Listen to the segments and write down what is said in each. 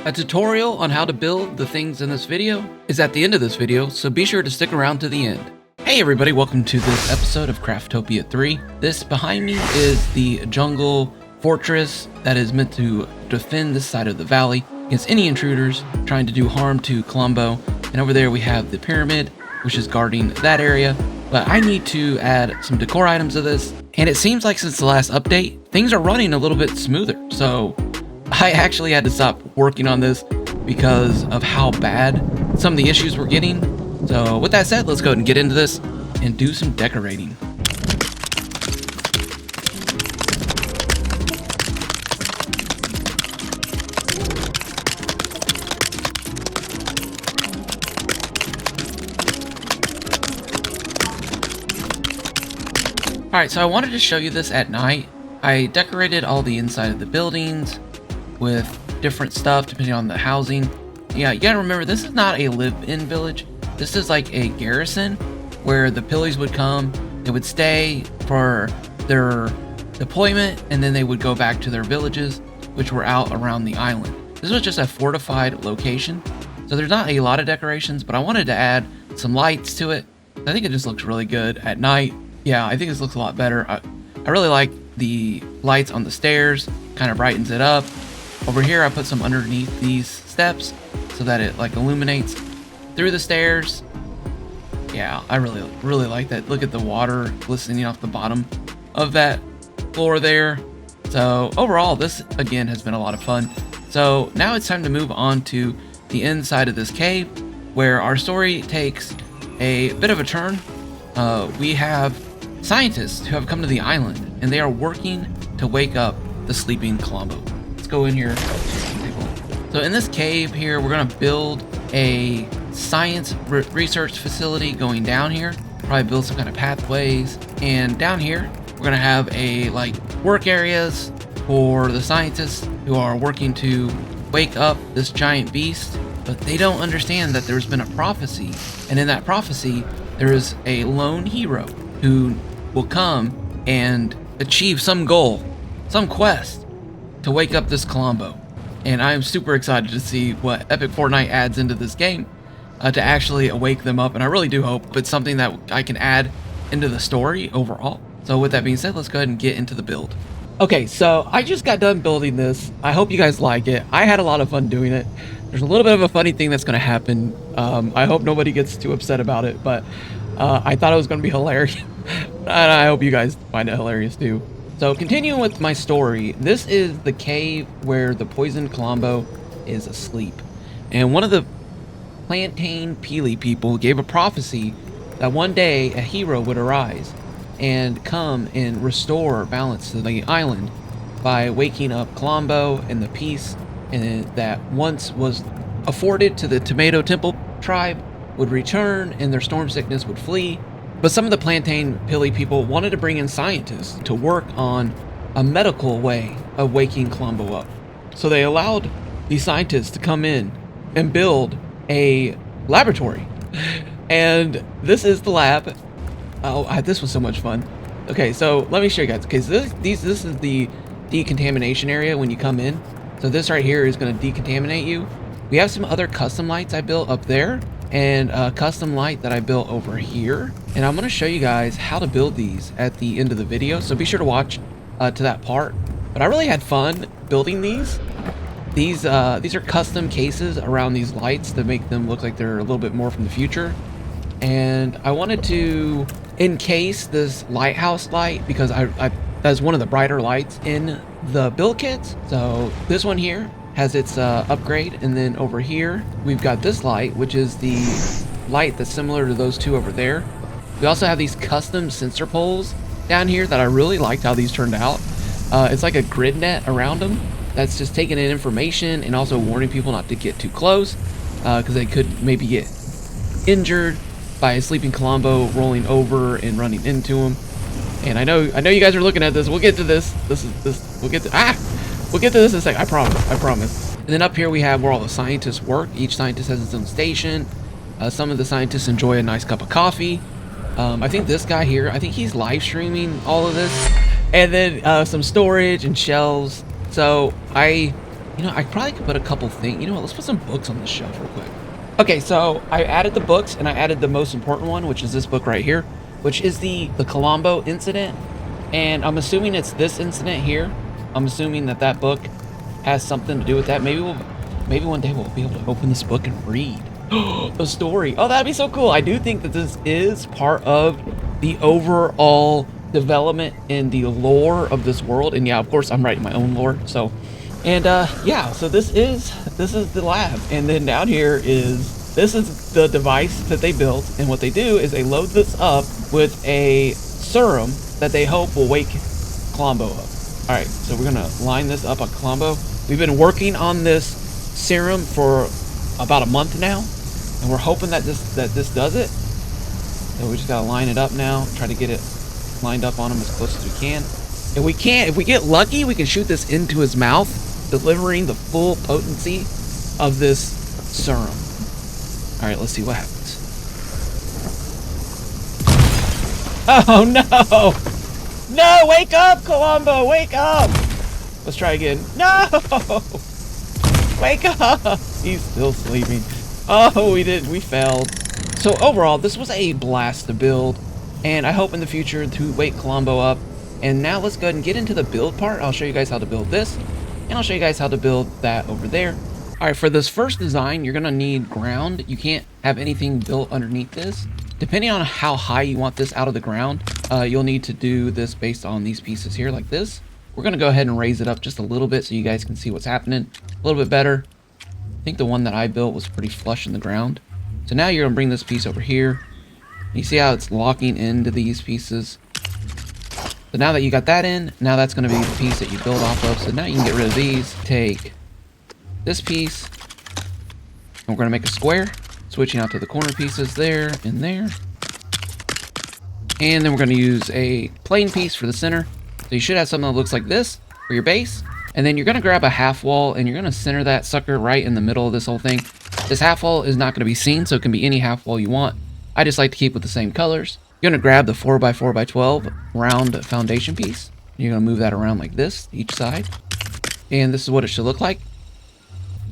A tutorial on how to build the things in this video is at the end of this video, so be sure to stick around to the end. Hey everybody, welcome to this episode of Craftopia 3. This behind me is the jungle fortress that is meant to defend this side of the valley against any intruders trying to do harm to KLOMBO. And over there we have the pyramid, which is guarding that area. But I need to add some decor items to this, and it seems like since the last update, things are running a little bit smoother. So I actually had to stop working on this because of how bad some of the issues were getting. So with that said, let's go ahead and get into this and do some decorating. Alright, so I wanted to show you this at night. I decorated all the inside of the buildings with different stuff depending on the housing. Yeah, you gotta remember, this is not a live-in village. This is like a garrison where the Pillies would come, they would stay for their deployment, and then they would go back to their villages, which were out around the island. This was just a fortified location, so there's not a lot of decorations, but I wanted to add some lights to it. I think it just looks really good at night. Yeah, I think this looks a lot better. I really like the lights on the stairs, kind of brightens it up. Over here, I put some underneath these steps so that it like illuminates through the stairs. Yeah, I really like that. Look at the water glistening off the bottom of that floor there. So overall, this again has been a lot of fun. So now it's time to move on to the inside of this cave, where our story takes a bit of a turn. We have scientists who have come to the island, and they are working to wake up the sleeping KLOMBO. Let's go in here. So in this cave here, we're gonna build a science research facility going down here. Probably build some kind of pathways, and down here we're gonna have a like work areas for the scientists who are working to wake up this giant beast. But they don't understand that there's been a prophecy, and in that prophecy there is a lone hero who will come and achieve some goal, some quest to wake up this KLOMBO. And I'm super excited to see what Epic Fortnite adds into this game to actually wake them up. And I really do hope it's something that I can add into the story overall. So with that being said, let's go ahead and get into the build. Okay, so I just got done building this. I hope you guys like it. I had a lot of fun doing it. There's a little bit of a funny thing that's going to happen. I hope nobody gets too upset about it, but I thought it was going to be hilarious. And I hope you guys find it hilarious too. So continuing with my story, this is the cave where the poisoned KLOMBO is asleep. And one of the Plantain Peely people gave a prophecy that one day a hero would arise and come and restore balance to the island by waking up KLOMBO and the peace and that once was afforded to the Tomato Temple tribe would return and their storm sickness would flee. But some of the Plantain Peely people wanted to bring in scientists to work on a medical way of waking KLOMBO up. So they allowed these scientists to come in and build a laboratory. And this is the lab. Oh, this was so much fun. Okay, so let me show you guys. Okay, so this is the decontamination area when you come in. So this right here is going to decontaminate you. We have some other custom lights I built up there, and a custom light that I built over here. And I'm going to show you guys how to build these at the end of the video, so be sure to watch to that part. But I really had fun building these. These are custom cases around these lights to make them look like they're a little bit more from the future. And I wanted to encase this lighthouse light because that's one of the brighter lights in the build kits. So this one here has its upgrade, and then over here we've got this light, which is the light that's similar to those two over there. We also have these custom sensor poles down here that I really liked how these turned out. It's like a grid net around them that's just taking in information and also warning people not to get too close because they could maybe get injured by a sleeping KLOMBO rolling over and running into them. And I know you guys are looking at this. We'll get to this. We'll get to this in a second. I promise. And then up here we have where all the scientists work. Each scientist has its own station. Some of the scientists enjoy a nice cup of coffee. I think this guy here, I think he's live streaming all of this. And then some storage and shelves. So I You know, I probably could put a couple things. You know what? Let's put some books on this shelf real quick. Okay, so I added the books and I added the most important one, which is this book right here, which is the Colombo incident. And I'm assuming it's this incident here. I'm assuming that that book has something to do with that. Maybe one day we'll be able to open this book and read the story. Oh, that'd be so cool. I do think that this is part of the overall development in the lore of this world. And yeah, of course, I'm writing my own lore. So, and yeah, so this is the lab. And then down here this is the device that they built. And what they do is they load this up with a serum that they hope will wake KLOMBO up. All right, so we're gonna line this up on KLOMBO. We've been working on this serum for about a month now, and we're hoping that this does it. So we just gotta line it up now, try to get it lined up on him as close as we can. If we get lucky, we can shoot this into his mouth, delivering the full potency of this serum. All right, let's see what happens. Oh no! No, wake up, KLOMBO, wake up! Let's try again. No! Wake up! He's still sleeping. Oh, we failed. So overall, this was a blast to build, and I hope in the future to wake KLOMBO up. And now let's go ahead and get into the build part. I'll show you guys how to build this, and I'll show you guys how to build that over there. All right, for this first design, you're gonna need ground. You can't have anything built underneath this. Depending on how high you want this out of the ground, you'll need to do this based on these pieces here like this. We're gonna go ahead and raise it up just a little bit so you guys can see what's happening a little bit better. I think the one that I built was pretty flush in the ground. So now you're gonna bring this piece over here. You see how it's locking into these pieces. So now that you got that in, now that's gonna be the piece that you build off of. So now you can get rid of these. Take this piece, and we're gonna make a square. Switching out to the corner pieces there and there. And then we're going to use a plain piece for the center. So you should have something that looks like this for your base. And then you're going to grab a half wall and you're going to center that sucker right in the middle of this whole thing. This half wall is not going to be seen, so it can be any half wall you want. I just like to keep with the same colors. You're going to grab the 4x4x12 round foundation piece. You're going to move that around like this, each side. And this is what it should look like.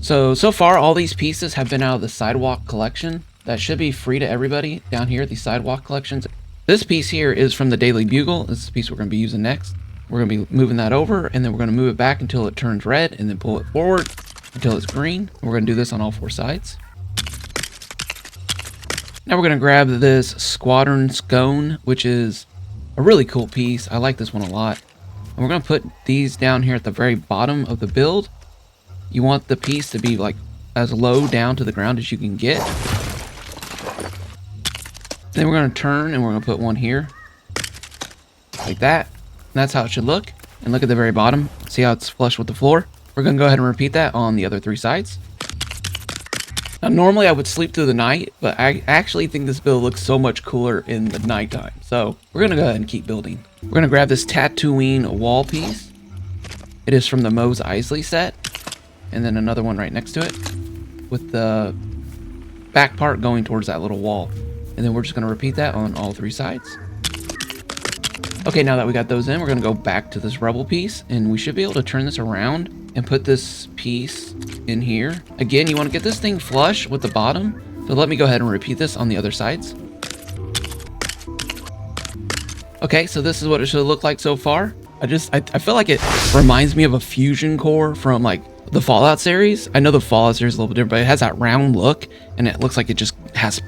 So far, all these pieces have been out of the sidewalk collection. That should be free to everybody down here, these sidewalk collections. This piece here is from the Daily Bugle. This is the piece we're going to be using next. We're going to be moving that over, and then we're going to move it back until it turns red, and then pull it forward until it's green. We're going to do this on all four sides. Now we're going to grab this Squadron Scone, which is a really cool piece. I like this one a lot. And we're going to put these down here at the very bottom of the build. You want the piece to be like as low down to the ground as you can get. Then we're going to turn and we're going to put one here. Like that. And that's how it should look. And look at the very bottom. See how it's flush with the floor? We're going to go ahead and repeat that on the other three sides. Now normally I would sleep through the night, but I actually think this build looks so much cooler in the nighttime. So we're going to go ahead and keep building. We're going to grab this Tatooine wall piece. It is from the Mos Eisley set. And then another one right next to it with the back part going towards that little wall. And then we're just going to repeat that on all three sides. Okay, now that we got those in, we're going to go back to this rebel piece, and we should be able to turn this around and put this piece in here. Again, you want to get this thing flush with the bottom. So let me go ahead and repeat this on the other sides. Okay, so this is what it should look like so far. I feel like it reminds me of a fusion core from like the Fallout series. I know the Fallout series is a little bit different, but it has that round look, and it looks like it just has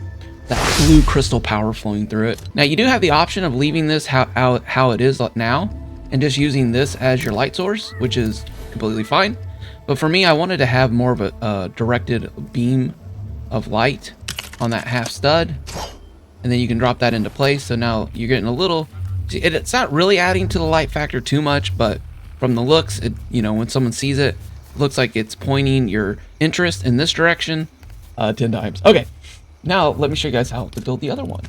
that blue crystal power flowing through it. Now, you do have the option of leaving this how it is now, and just using this as your light source, which is completely fine. But for me, I wanted to have more of a directed beam of light on that half stud, and then you can drop that into place. So now you're getting a little, it's not really adding to the light factor too much, but from the looks, when someone sees it, looks like it's pointing your interest in this direction 10 times. Okay, now let me show you guys how to build the other one.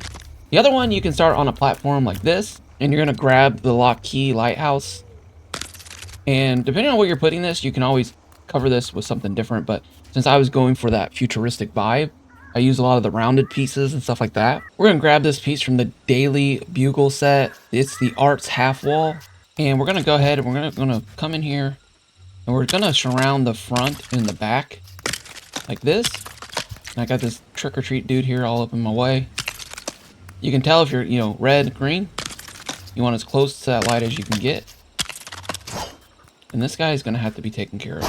The other one, you can start on a platform like this, and you're going to grab the lock key lighthouse. And depending on where you're putting this, you can always cover this with something different. But since I was going for that futuristic vibe, I use a lot of the rounded pieces and stuff like that. We're going to grab this piece from the Daily Bugle set. It's the Arts half wall. And we're going to go ahead and we're going to come in here. And we're gonna surround the front and the back like this. And I got this trick-or-treat dude here all up in my way. You can tell if you're, you know, red, green. You want as close to that light as you can get. And this guy is gonna have to be taken care of.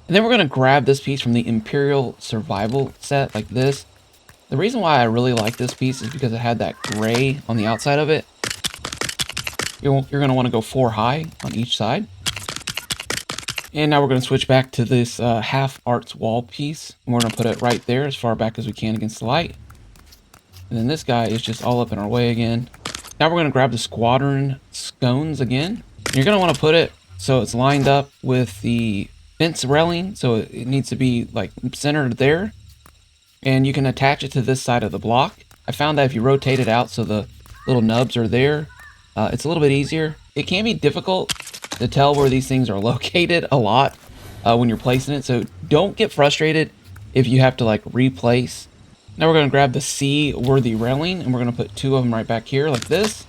And then we're gonna grab this piece from the Imperial Survival set like this. The reason why I really like this piece is because it had that gray on the outside of it. You're going to want to go 4 high on each side. And now we're going to switch back to this half arts wall piece. And we're going to put it right there as far back as we can against the light. And then this guy is just all up in our way again. Now we're going to grab the squadron scones again. And you're going to want to put it so it's lined up with the fence railing. So it needs to be like centered there. And you can attach it to this side of the block. I found that if you rotate it out so the little nubs are there, it's a little bit easier. It can be difficult to tell where these things are located a lot when you're placing it. So don't get frustrated if you have to like replace. Now we're going to grab the C-worthy railing and we're going to put 2 of them right back here like this.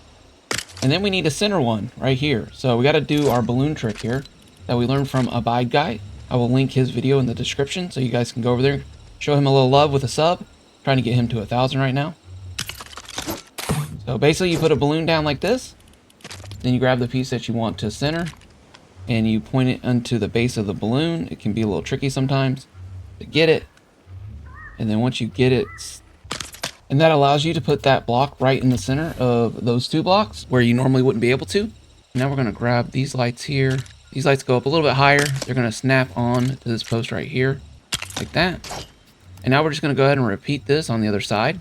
And then we need a center one right here. So we got to do our balloon trick here that we learned from Abide Guy. I will link his video in the description so you guys can go over there. Show him a little love with a sub. Trying to get him to 1,000 right now. So basically you put a balloon down like this. Then you grab the piece that you want to center. And you point it onto the base of the balloon. It can be a little tricky sometimes to get it. And then once you get it, and that allows you to put that block right in the center of those 2 blocks where you normally wouldn't be able to. Now we're going to grab these lights here. These lights go up a little bit higher. They're going to snap on to this post right here like that. And now we're just going to go ahead and repeat this on the other side.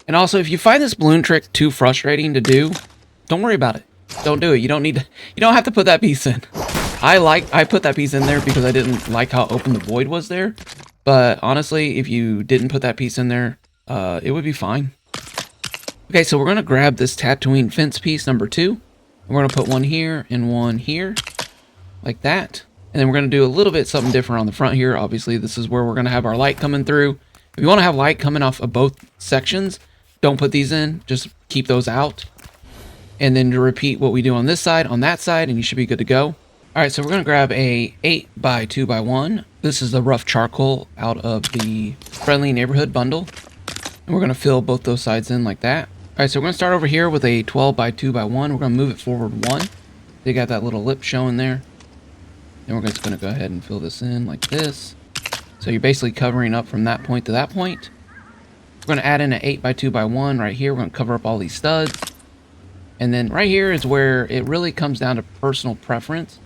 And also, if you find this balloon trick too frustrating to do, don't worry about it. Don't do it. You don't have to put that piece in. I put that piece in there because I didn't like how open the void was there. But honestly, if you didn't put that piece in there, it would be fine. Okay, so we're going to grab this Tatooine fence piece number 2. And we're going to put one here and one here like that. And then we're going to do a little bit something different on the front here. Obviously, this is where we're going to have our light coming through. If you want to have light coming off of both sections, don't put these in. Just keep those out. And then to repeat what we do on this side, on that side, and you should be good to go. All right, so we're going to grab a 8x2x1. This is the rough charcoal out of the Friendly Neighborhood bundle. And we're going to fill both those sides in like that. All right, so we're going to start over here with a 12x2x1. We're going to move it forward 1. They got that little lip showing there. Then we're just going to go ahead and fill this in like this. So you're basically covering up from that point to that point. We're going to add in an 8x2x1 right here. We're going to cover up all these studs. And then right here is where it really comes down to personal preference.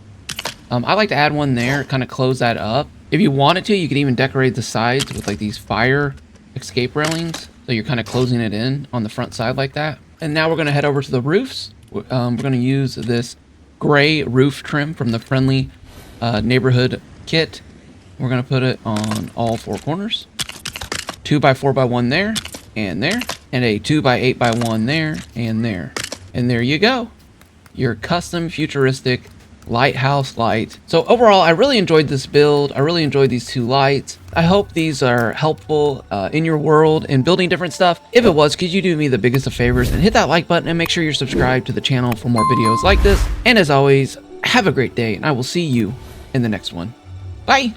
I like to add one there, kind of close that up. If you wanted to, you could even decorate the sides with like these fire escape railings. So you're kind of closing it in on the front side like that. And now we're going to head over to the roofs. We're going to use this gray roof trim from the Friendly Neighborhood kit. We're going to put it on all 4 corners. 2x4x1 there and there. And a 2x8x1 there and there. And there you go. Your custom futuristic lighthouse light. So overall, I really enjoyed this build. I really enjoyed these 2 lights. I hope these are helpful in your world and building different stuff. If it was, could you do me the biggest of favors and hit that like button and make sure you're subscribed to the channel for more videos like this. And as always, have a great day and I will see you in the next one. Bye!